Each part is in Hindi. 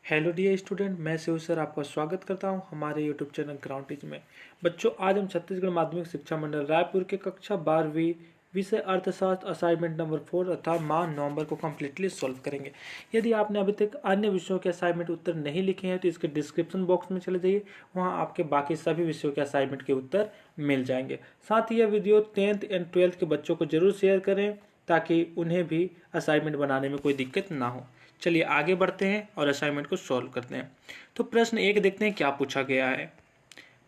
हेलो डियर स्टूडेंट, मैं शिव सर आपका स्वागत करता हूं हमारे यूट्यूब चैनल ग्राउंड टीच में। बच्चों, आज हम छत्तीसगढ़ माध्यमिक शिक्षा मंडल रायपुर के कक्षा 12वीं विषय अर्थशास्त्र असाइनमेंट नंबर 4 अर्थात माह नवंबर को कम्प्लीटली सॉल्व करेंगे। यदि आपने अभी तक अन्य विषयों के असाइनमेंट उत्तर नहीं लिखे हैं तो इसके डिस्क्रिप्शन बॉक्स में चले जाइए, वहाँ आपके बाकी सभी विषयों के असाइनमेंट के उत्तर मिल जाएंगे। साथ ही यह वीडियो 10th एंड 12th के बच्चों को जरूर शेयर करें ताकि उन्हें भी असाइनमेंट बनाने में कोई दिक्कत ना हो। चलिए आगे बढ़ते हैं और असाइनमेंट को सॉल्व करते हैं। तो प्रश्न 1 देखते हैं क्या पूछा गया है।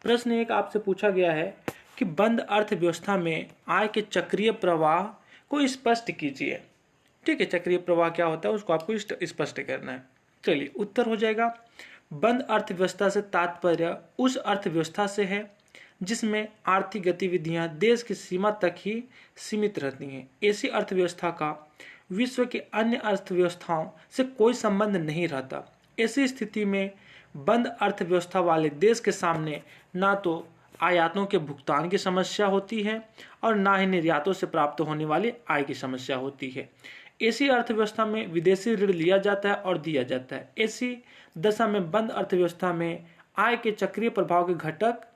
प्रश्न 1 आपसे पूछा गया है कि बंद अर्थव्यवस्था में आय के चक्रीय प्रवाह को स्पष्ट कीजिए। ठीक है, चक्रीय प्रवाह क्या होता है उसको आपको स्पष्ट करना है। चलिए उत्तर हो जाएगा, बंद अर्थव्यवस्था से तात्पर्य उस अर्थव्यवस्था से है जिसमें आर्थिक गतिविधियां देश की सीमा तक ही सीमित रहती हैं। ऐसी अर्थव्यवस्था का विश्व की अन्य अर्थव्यवस्थाओं से कोई संबंध नहीं रहता। ऐसी स्थिति में बंद अर्थव्यवस्था वाले देश के सामने ना तो आयातों के भुगतान की समस्या होती है और ना ही निर्यातों से प्राप्त होने वाली आय की समस्या होती है। ऐसी अर्थव्यवस्था में विदेशी ऋण लिया जाता है और दिया जाता है। ऐसी दशा में बंद अर्थव्यवस्था में आय के चक्रीय प्रभाव के घटक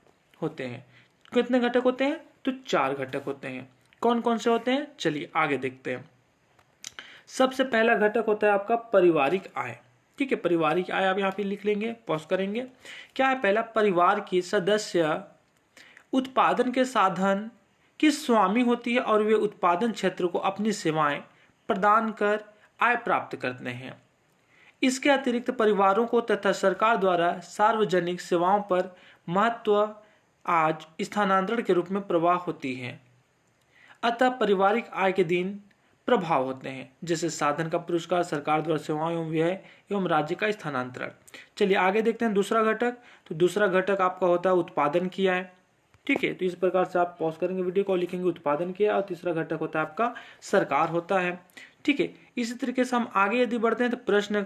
होते हैं। कितने घटक होते हैं? तो 4 घटक होते हैं। कौन कौन से होते हैं? चलिए आगे देखते हैं। सबसे पहला घटक होता है आपका पारिवारिक आय। ठीक है, पारिवारिक आय आप यहाँ पे लिख लेंगे, पॉज करेंगे। क्या है? पहला, परिवार की सदस्य उत्पादन के साधन की स्वामी होती है और वे उत्पादन क्षेत्र को अपनी सेवाएं प्रदान कर आय प्राप्त करते हैं। इसके अतिरिक्त परिवारों को तथा सरकार द्वारा सार्वजनिक सेवाओं पर महत्व आज स्थानांतरण के रूप में प्रवाह होती है। अतः पारिवारिक आय के दिन प्रभाव होते हैं, जैसे साधन का पुरस्कार, सरकार द्वारा सेवाओं एवं व्यय एवं राज्य का स्थानांतरण। चलिए आगे देखते हैं दूसरा घटक। तो दूसरा घटक आपका होता है उत्पादन की आय। ठीक है, तो इस प्रकार से आप पॉज करेंगे वीडियो को, लिखेंगे उत्पादन किया। और तीसरा घटक होता है आपका सरकार होता है। ठीक है, इसी तरीके से हम आगे यदि बढ़ते हैं तो प्रश्न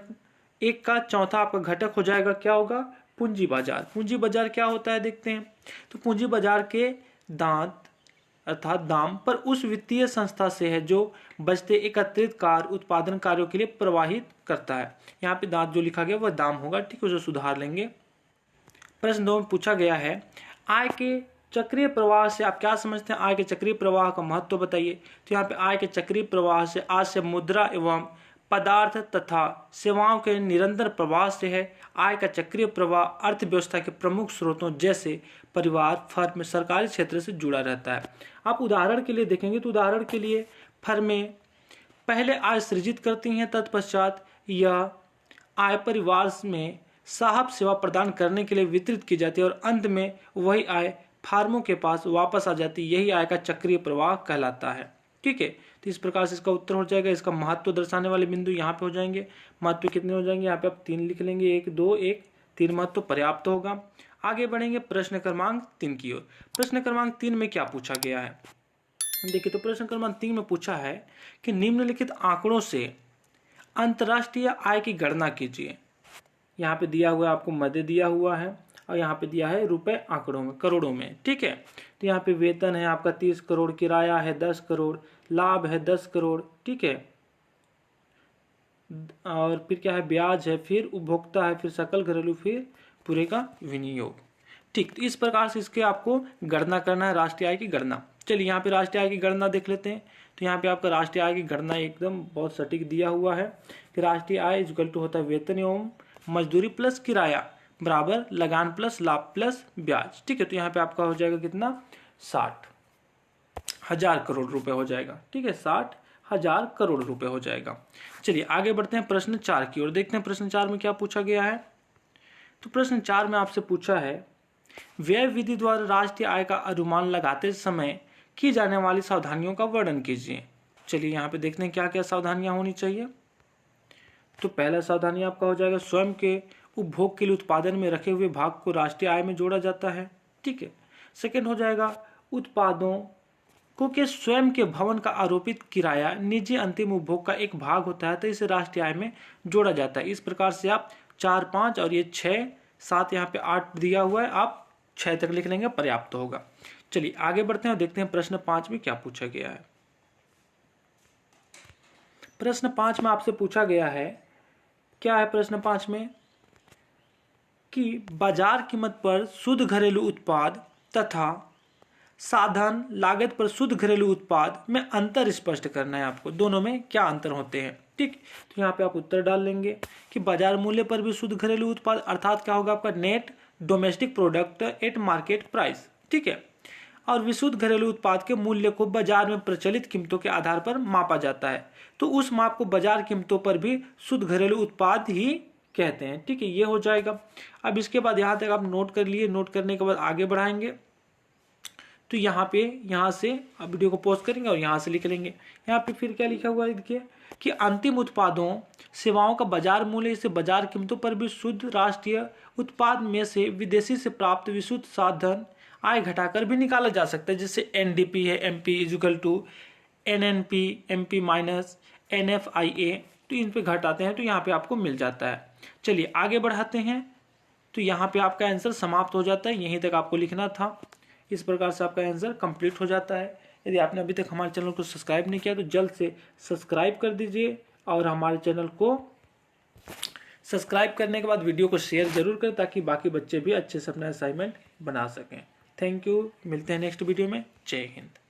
1 का चौथा आपका घटक हो जाएगा, क्या होगा? पूंजी बाजार। पूंजी बाजार क्या होता है देखते हैं। तो पूंजी बाजार के दांत अर्थात दाम पर उस वित्तीय संस्था से है जो बचते एकत्रित कार्य उत्पादन कार्यों के लिए प्रवाहित करता है। यहाँ पे दांत जो लिखा गया वह दाम होगा। ठीक है, उसे सुधार लेंगे। प्रश्न 2 में पूछा गया है, आय के चक्रीय प्रवाह से आप क्या समझते हैं? आय के चक्रीय प्रवाह का महत्व बताइए। तो यहाँ पे आय के चक्रीय प्रवाह से आज से मुद्रा एवं पदार्थ तथा सेवाओं के निरंतर प्रवाह से है। आय का चक्रीय प्रवाह अर्थव्यवस्था के प्रमुख स्रोतों जैसे परिवार, फर्म, सरकारी क्षेत्र से जुड़ा रहता है। आप उदाहरण के लिए देखेंगे तो उदाहरण के लिए फर्में पहले आय सृजित करती हैं, तत्पश्चात यह आय परिवार में साहब सेवा प्रदान करने के लिए वितरित की जाती है और अंत में वही आय फार्मों के पास वापस आ जाती है। यही आय का चक्रीय प्रवाह कहलाता है। ठीक है, तो इस प्रकार से इसका उत्तर हो जाएगा। इसका महत्व दर्शाने वाले बिंदु यहाँ पे हो जाएंगे। महत्व कितने हो जाएंगे? यहाँ पे आप 3 लिख लेंगे, 1 2 1 3 महत्व पर्याप्त होगा। आगे बढ़ेंगे प्रश्न क्रमांक 3 की ओर। प्रश्न क्रमांक 3 में क्या पूछा गया है देखिए। तो प्रश्न क्रमांक 3 में पूछा है कि निम्नलिखित आंकड़ों से अंतरराष्ट्रीय आय की गणना कीजिए। यहाँ पे दिया हुआ है, आपको मध्य दिया हुआ है और यहाँ पे दिया है रुपए आंकड़ों में, करोड़ों में। ठीक है, तो यहाँ पे वेतन है आपका 30 करोड़, किराया है 10 करोड़, लाभ है 10 करोड़। ठीक है, और फिर क्या है? ब्याज है, फिर उपभोक्ता है, फिर सकल घरेलू, फिर पूरे का विनियोग। ठीक, तो इस प्रकार से इसके आपको गणना करना है, राष्ट्रीय आय की गणना। चलिए यहाँ पे राष्ट्रीय आय की गणना देख लेते हैं। तो यहाँ पे आपका राष्ट्रीय आय की गणना एकदम बहुत सटीक दिया हुआ है कि राष्ट्रीय आय इक्वल टू होता है वेतन एवं मजदूरी प्लस किराया बराबर लगान प्लस लाभ प्लस ब्याज। ठीक है, तो यहाँ पे आपका हो जाएगा कितना? 60,000 करोड़ रुपए हो जाएगा। ठीक है, 60,000 करोड़ रुपए हो जाएगा। चलिए आगे बढ़ते हैं प्रश्न 4 की ओर। देखते हैं प्रश्न 4 में क्या पूछा गया है। तो प्रश्न 4 में आपसे पूछा है, व्यय विधि द्वारा राष्ट्रीय आय का अनुमान लगाते समय की जाने वाली सावधानियों का वर्णन कीजिए। चलिए यहाँ पे देखते हैं क्या क्या सावधानियां होनी चाहिए। तो पहला सावधानी आपका हो जाएगा, स्वयं के उपभोग के लिए उत्पादन में रखे हुए भाग को राष्ट्रीय आय में जोड़ा जाता है। ठीक है, सेकंड हो जाएगा, उत्पादों को के स्वयं के भवन का आरोपित किराया निजी अंतिम उपभोग का एक भाग होता है, तो इसे राष्ट्रीय आय में जोड़ा जाता है। इस प्रकार से आप 4 5 और ये 6 7 यहाँ पे 8 दिया हुआ है, आप 6 तक लिख लेंगे, पर्याप्त होगा। चलिए आगे बढ़ते हैं और देखते हैं प्रश्न 5 में क्या पूछा गया है। प्रश्न 5 में आपसे पूछा गया है, क्या है प्रश्न 5 में? कि बाजार कीमत पर शुद्ध घरेलू उत्पाद तथा साधन लागत पर शुद्ध घरेलू उत्पाद में अंतर स्पष्ट करना है आपको, दोनों में क्या अंतर होते हैं। ठीक, तो यहाँ पे आप उत्तर डाल लेंगे कि बाजार मूल्य पर भी शुद्ध घरेलू उत्पाद अर्थात क्या होगा आपका net domestic product at market price. ठीक है, और विशुद्ध घरेलू उत्पाद के मूल्य को बाजार में प्रचलित कीमतों के आधार पर मापा जाता है, तो उस माप को बाजार कीमतों पर भी शुद्ध घरेलू उत्पाद ही कहते हैं। ठीक है, ये हो जाएगा। अब इसके बाद यहाँ तक आप नोट कर लिए, नोट करने के बाद आगे बढ़ाएंगे तो यहाँ से आप वीडियो को पॉज करेंगे और यहाँ से लिख लेंगे। यहाँ पे फिर क्या लिखा हुआ है देखिए कि अंतिम उत्पादों सेवाओं का बाजार मूल्य से बाजार कीमतों पर भी शुद्ध राष्ट्रीय उत्पाद में से विदेशी से प्राप्त विशुद्ध साधन आय घटाकर भी निकाला जा सकता है। जैसे एनडीपी है, MP equal to NNP, MP minus NFIA, तो इन पे घटाते हैं तो यहाँ पे आपको मिल जाता है। चलिए आगे बढ़ाते हैं, तो यहाँ पे आपका आंसर समाप्त हो जाता है, यहीं तक आपको लिखना था। इस प्रकार से आपका आंसर कंप्लीट हो जाता है। यदि आपने अभी तक हमारे चैनल को सब्सक्राइब नहीं किया तो जल्द से सब्सक्राइब कर दीजिए और हमारे चैनल को सब्सक्राइब करने के बाद वीडियो को शेयर जरूर करें ताकि बाकी बच्चे भी अच्छे से अपना असाइनमेंट बना सकें। थैंक यू, मिलते हैं नेक्स्ट वीडियो में। जय हिंद।